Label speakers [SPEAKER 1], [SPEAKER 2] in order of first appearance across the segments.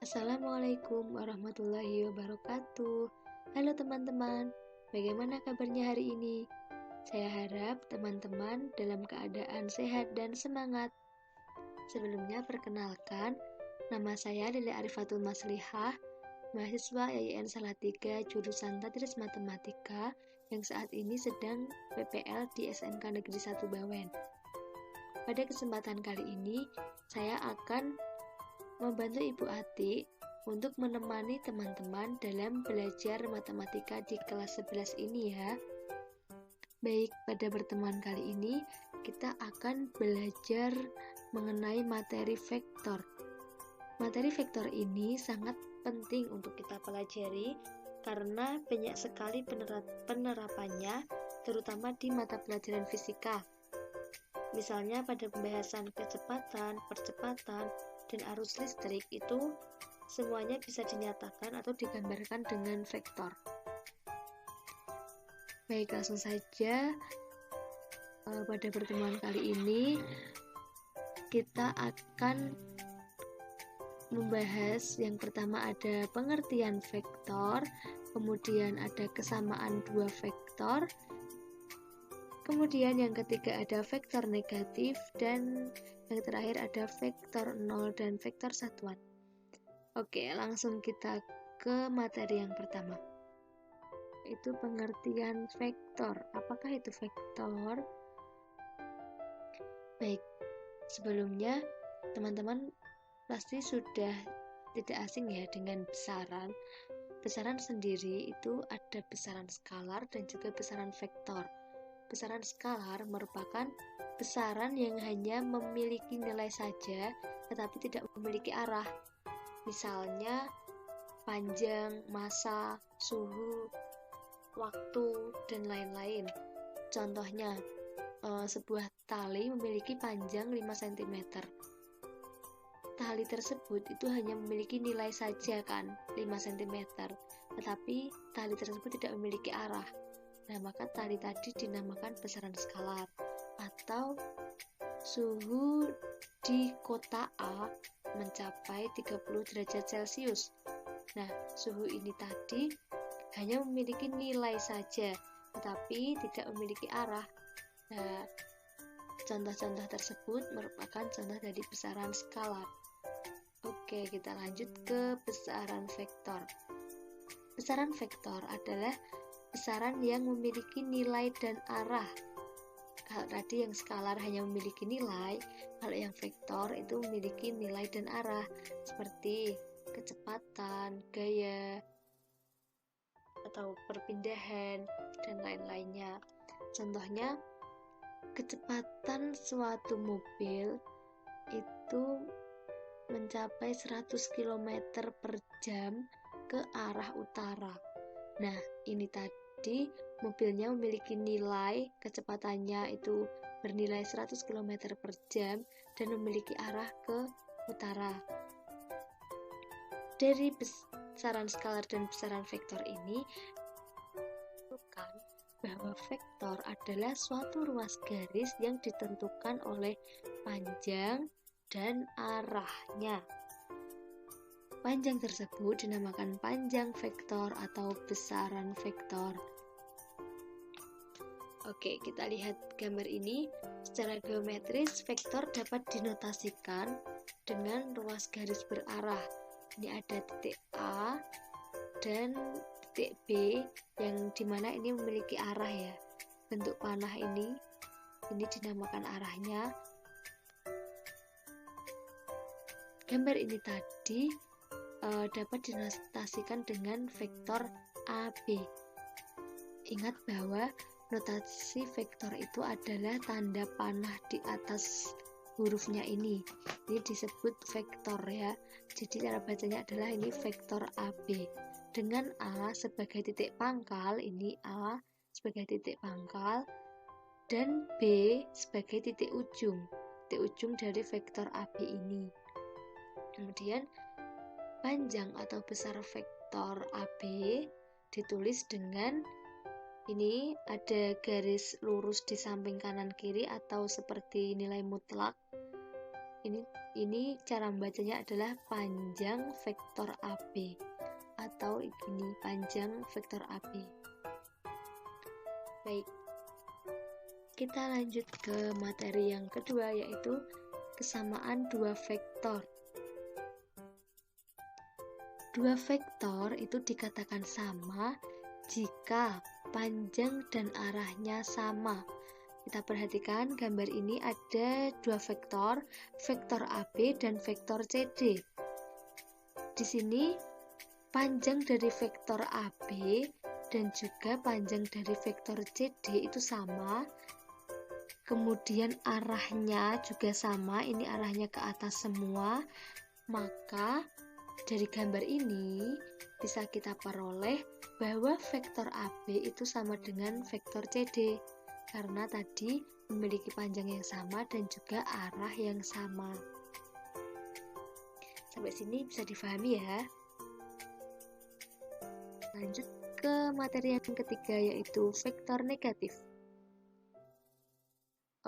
[SPEAKER 1] Assalamualaikum warahmatullahi wabarakatuh. Halo teman-teman, bagaimana kabarnya hari ini? Saya harap teman-teman dalam keadaan sehat dan semangat. Sebelumnya perkenalkan, nama saya Lili Arifatul Maslihah, mahasiswa YIN Salatiga jurusan Tadris Matematika yang saat ini sedang PPL di SMK Negeri 1 Bawen. Pada kesempatan kali ini, saya akan membantu Ibu Ati untuk menemani teman-teman dalam belajar matematika di kelas 11 ini ya. Baik, pada pertemuan kali ini kita akan belajar mengenai materi vektor. Materi vektor ini sangat penting untuk kita pelajari karena banyak sekali penerapannya, terutama di mata pelajaran fisika. Misalnya pada pembahasan kecepatan, percepatan, dan arus listrik itu semuanya bisa dinyatakan atau digambarkan dengan vektor. Baik, langsung saja pada pertemuan kali ini kita akan membahas yang pertama ada pengertian vektor, kemudian ada kesamaan dua vektor, kemudian yang ketiga ada vektor negatif, dan yang terakhir ada vektor 0 dan vektor satuan. Oke, langsung kita ke materi yang pertama. Itu pengertian vektor. Apakah itu vektor? Baik, sebelumnya teman-teman pasti sudah tidak asing ya dengan besaran. Besaran sendiri itu ada besaran skalar dan juga besaran vektor. Besaran skalar merupakan besaran yang hanya memiliki nilai saja, tetapi tidak memiliki arah. Misalnya, panjang, massa, suhu, waktu, dan lain-lain. Contohnya, sebuah tali memiliki panjang 5 cm. Tali tersebut itu hanya memiliki nilai saja kan, 5 cm, tetapi tali tersebut tidak memiliki arah. Nah, maka tali tadi dinamakan besaran skalar. Atau suhu di kota A mencapai 30 derajat Celcius. Nah, suhu ini tadi hanya memiliki nilai saja, tetapi tidak memiliki arah. Nah, contoh-contoh tersebut merupakan contoh dari besaran skalar. Oke, kita lanjut ke besaran vektor. Besaran vektor adalah besaran yang memiliki nilai dan arah. Kalau tadi yang skalar hanya memiliki nilai, kalau yang vektor itu memiliki nilai dan arah, seperti kecepatan, gaya, atau perpindahan, dan lain-lainnya. Contohnya, kecepatan suatu mobil itu mencapai 100 km per jam ke arah utara. Nah, ini tadi mobilnya memiliki nilai kecepatannya itu bernilai 100 km per jam dan memiliki arah ke utara. Dari besaran skalar dan besaran vektor ini menunjukkan bahwa vektor adalah suatu ruas garis yang ditentukan oleh panjang dan arahnya. Panjang tersebut dinamakan panjang vektor atau besaran vektor. Oke, kita lihat gambar ini. Secara geometris, vektor dapat dinotasikan dengan ruas garis berarah. Ini ada titik A dan titik B yang dimana ini memiliki arah ya. Bentuk panah ini dinamakan arahnya. Gambar ini tadi dapat dinotasikan dengan vektor AB. Ingat bahwa notasi vektor itu adalah tanda panah di atas hurufnya ini. Ini disebut vektor ya. Jadi cara bacanya adalah ini vektor AB. Dengan A sebagai titik pangkal, ini A sebagai titik pangkal, dan B sebagai titik ujung dari vektor AB ini. Kemudian panjang atau besar vektor AB ditulis dengan ini ada garis lurus di samping kanan kiri atau seperti nilai mutlak. Ini ini cara membacanya adalah panjang vektor AB atau ini panjang vektor AB. Baik, kita lanjut ke materi yang kedua, yaitu kesamaan dua vektor. Dua vektor itu dikatakan sama jika panjang dan arahnya sama. Kita perhatikan gambar ini ada dua vektor, vektor AB dan vektor CD. Di sini panjang dari vektor AB dan juga panjang dari vektor CD itu sama. Kemudian arahnya juga sama, ini arahnya ke atas semua. Maka dari gambar ini bisa kita peroleh bahwa vektor AB itu sama dengan vektor CD. Karena tadi memiliki panjang yang sama dan juga arah yang sama. Sampai sini bisa difahami ya. Lanjut ke materi yang ketiga, yaitu vektor negatif.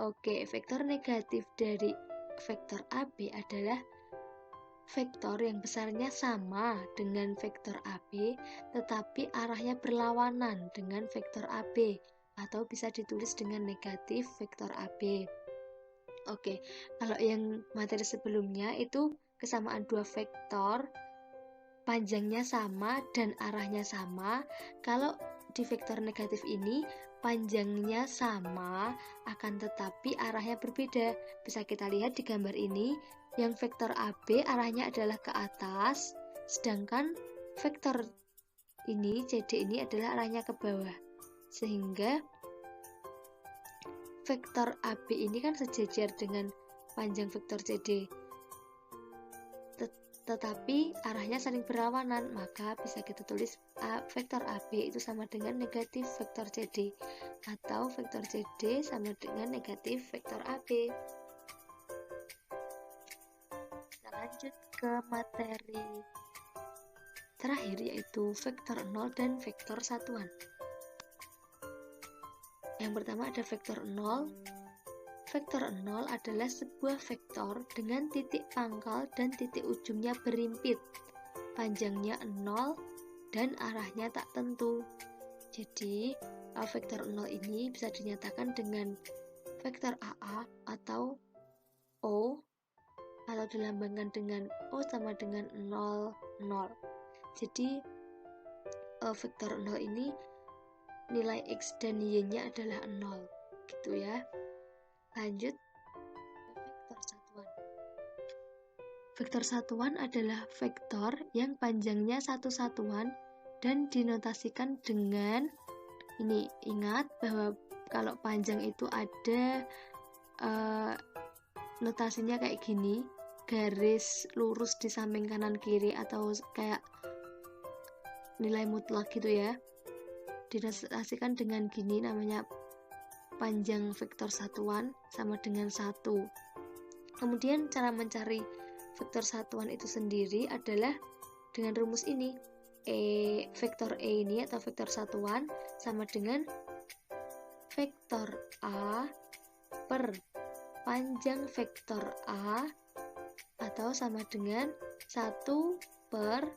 [SPEAKER 1] Oke, vektor negatif dari vektor AB adalah vektor yang besarnya sama dengan vektor AB, tetapi arahnya berlawanan dengan vektor AB, atau bisa ditulis dengan negatif vektor AB. Oke, kalau yang materi sebelumnya itu kesamaan dua vektor, panjangnya sama dan arahnya sama. Kalau di vektor negatif ini, panjangnya sama, akan tetapi arahnya berbeda. Bisa kita lihat di gambar ini, yang vektor AB arahnya adalah ke atas, sedangkan vektor ini, CD ini adalah arahnya ke bawah. Sehingga vektor AB ini kan sejajar dengan panjang vektor CD, tetapi arahnya saling berlawanan, maka bisa kita tulis vektor AB itu sama dengan negatif vektor CD, atau vektor CD sama dengan negatif vektor AB. Kita lanjut ke materi terakhir, yaitu vektor 0 dan vektor satuan. Yang pertama ada vektor 0. Vektor 0 adalah sebuah vektor dengan titik pangkal dan titik ujungnya berimpit. Panjangnya 0 dan arahnya tak tentu. Jadi, vektor 0 ini bisa dinyatakan dengan vektor AA atau O, atau dilambangkan dengan O sama dengan 0, 0. Jadi, vektor 0 ini nilai X dan Y-nya adalah 0, gitu ya. Lanjut, vektor satuan. Vektor satuan adalah vektor yang panjangnya satu satuan dan dinotasikan dengan ini. Ingat bahwa kalau panjang itu ada notasinya kayak gini, garis lurus di samping kanan kiri, atau kayak nilai mutlak gitu ya. Dinotasikan dengan gini, namanya panjang vektor satuan sama dengan 1. Kemudian cara mencari vektor satuan itu sendiri adalah dengan rumus ini. Vektor E ini atau vektor satuan sama dengan vektor A per panjang vektor A, atau sama dengan 1 per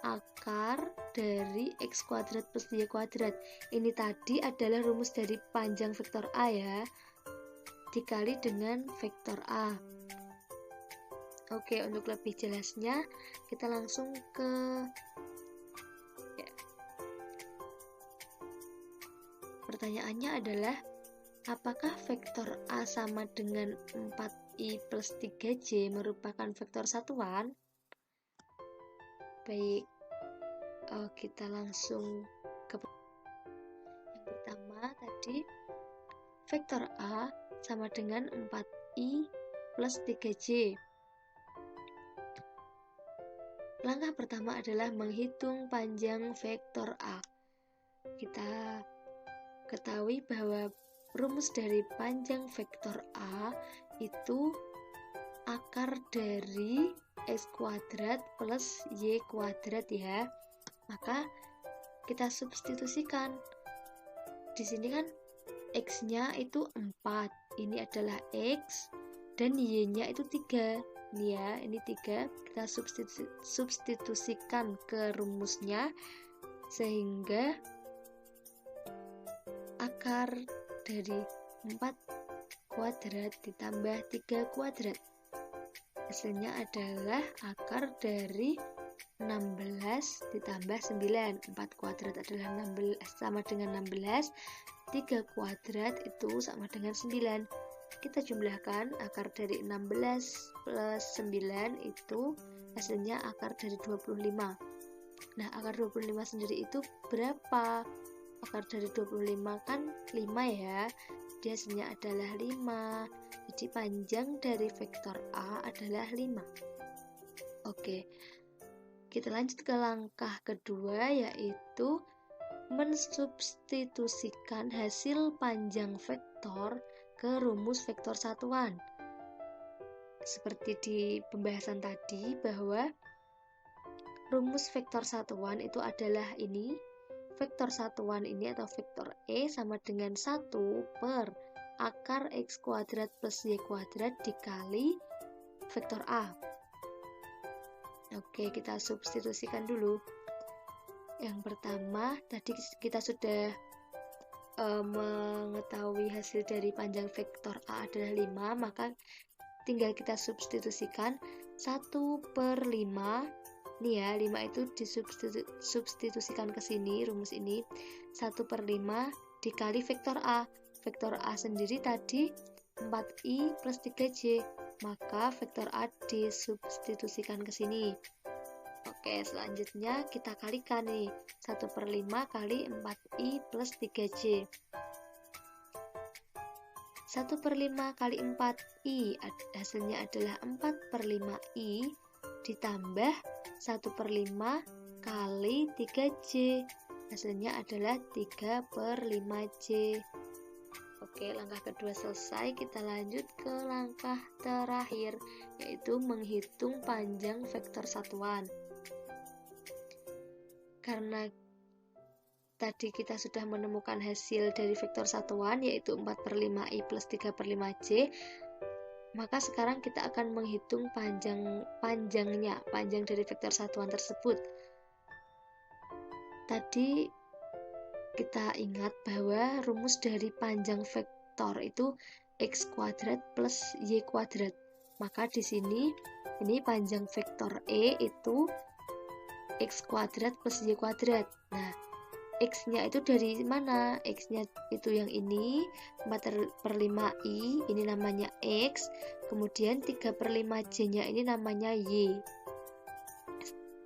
[SPEAKER 1] akar dari X kuadrat plus Y kuadrat. Ini tadi adalah rumus dari panjang vektor A ya, dikali dengan vektor A. Oke, untuk lebih jelasnya kita langsung ke pertanyaannya adalah, apakah vektor A sama dengan 4I plus 3J merupakan vektor satuan? Baik, kita langsung ke yang pertama tadi, vektor A sama dengan 4I plus 3J. Langkah pertama adalah menghitung panjang vektor A. Kita ketahui bahwa rumus dari panjang vektor A itu akar dari X kuadrat plus Y kuadrat ya. Maka kita substitusikan. Di sini kan X-nya itu 4. Ini adalah X dan Y-nya itu 3. Nih ya, ini 3, kita substitusikan ke rumusnya, sehingga akar dari 4 kuadrat ditambah 3 kuadrat hasilnya adalah akar dari 16 ditambah 9. 4 kuadrat adalah 16, sama dengan 16, 3 kuadrat itu sama dengan 9. Kita jumlahkan akar dari 16 plus 9 itu hasilnya akar dari 25. Nah, akar 25 sendiri itu berapa? Akar dari 25 kan 5 ya, dia hasilnya adalah 5. Jadi panjang dari vektor A adalah 5. Oke, kita lanjut ke langkah kedua, yaitu mensubstitusikan hasil panjang vektor ke rumus vektor satuan. Seperti di pembahasan tadi, bahwa rumus vektor satuan itu adalah ini. Vektor satuan ini atau vektor E sama dengan 1 per akar X kuadrat plus Y kuadrat dikali vektor A. Oke, kita substitusikan dulu. Yang pertama, tadi kita sudah mengetahui hasil dari panjang vektor A adalah 5, maka tinggal kita substitusikan 1 per 5. Nih ya, 5 itu disubstitusikan ke sini, rumus ini 1 per 5 dikali vektor A. Vektor A sendiri tadi 4i plus 3j, maka vektor A disubstitusikan ke sini. Oke, selanjutnya kita kalikan nih, 1 per 5 kali 4i plus 3j. 1 per 5 kali 4i hasilnya adalah 4 per 5i ditambah 1 per 5 kali 3j hasilnya adalah 3 per 5j. Oke, langkah kedua selesai. Kita lanjut ke langkah terakhir, yaitu menghitung panjang vektor satuan. Karena tadi kita sudah menemukan hasil dari vektor satuan, yaitu 4 per 5i plus 3 per 5j, maka sekarang kita akan menghitung panjang dari vektor satuan tersebut. Tadi kita ingat bahwa rumus dari panjang vektor itu X kuadrat plus Y kuadrat. Maka di sini ini panjang vektor E itu X kuadrat plus Y kuadrat. Nah, X-nya itu dari mana? X-nya itu yang ini, 4 per 5i, ini namanya X, kemudian 3 per 5j-nya ini namanya Y.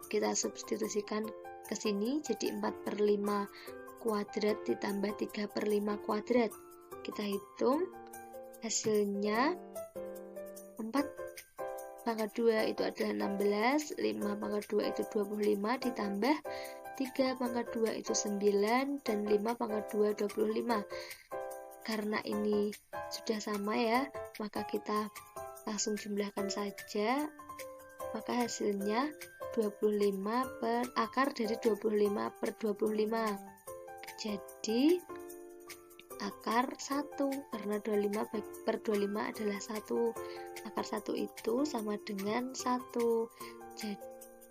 [SPEAKER 1] Kita substitusikan ke sini, jadi 4 per 5 kuadrat ditambah 3 per 5 kuadrat. Kita hitung, hasilnya 4 pangkat 2 itu adalah 16, 5 pangkat 2 itu 25, ditambah 3 pangkat 2 itu 9, dan 5 pangkat 2 25. Karena ini sudah sama ya, maka kita langsung jumlahkan saja. Maka hasilnya 25 per akar dari 25 per 25. Jadi akar 1, karena 25 per 25 adalah 1. Akar 1 itu sama dengan 1.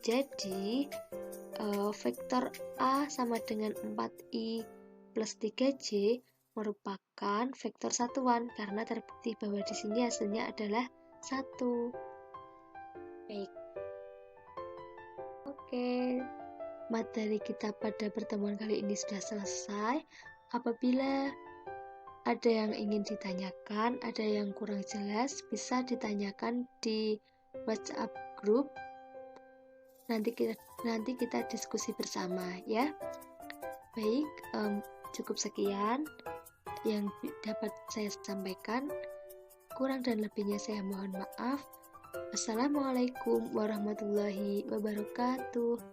[SPEAKER 1] Jadi vektor A sama dengan 4i plus 3j merupakan vektor satuan karena terbukti bahwa di sini hasilnya adalah 1. Baik. Oke, materi kita pada pertemuan kali ini sudah selesai. Apabila ada yang ingin ditanyakan, ada yang kurang jelas, bisa ditanyakan di WhatsApp group. Nanti kita diskusi bersama ya. Baik, cukup sekian yang dapat saya sampaikan. Kurang dan lebihnya saya mohon maaf. Assalamualaikum warahmatullahi wabarakatuh.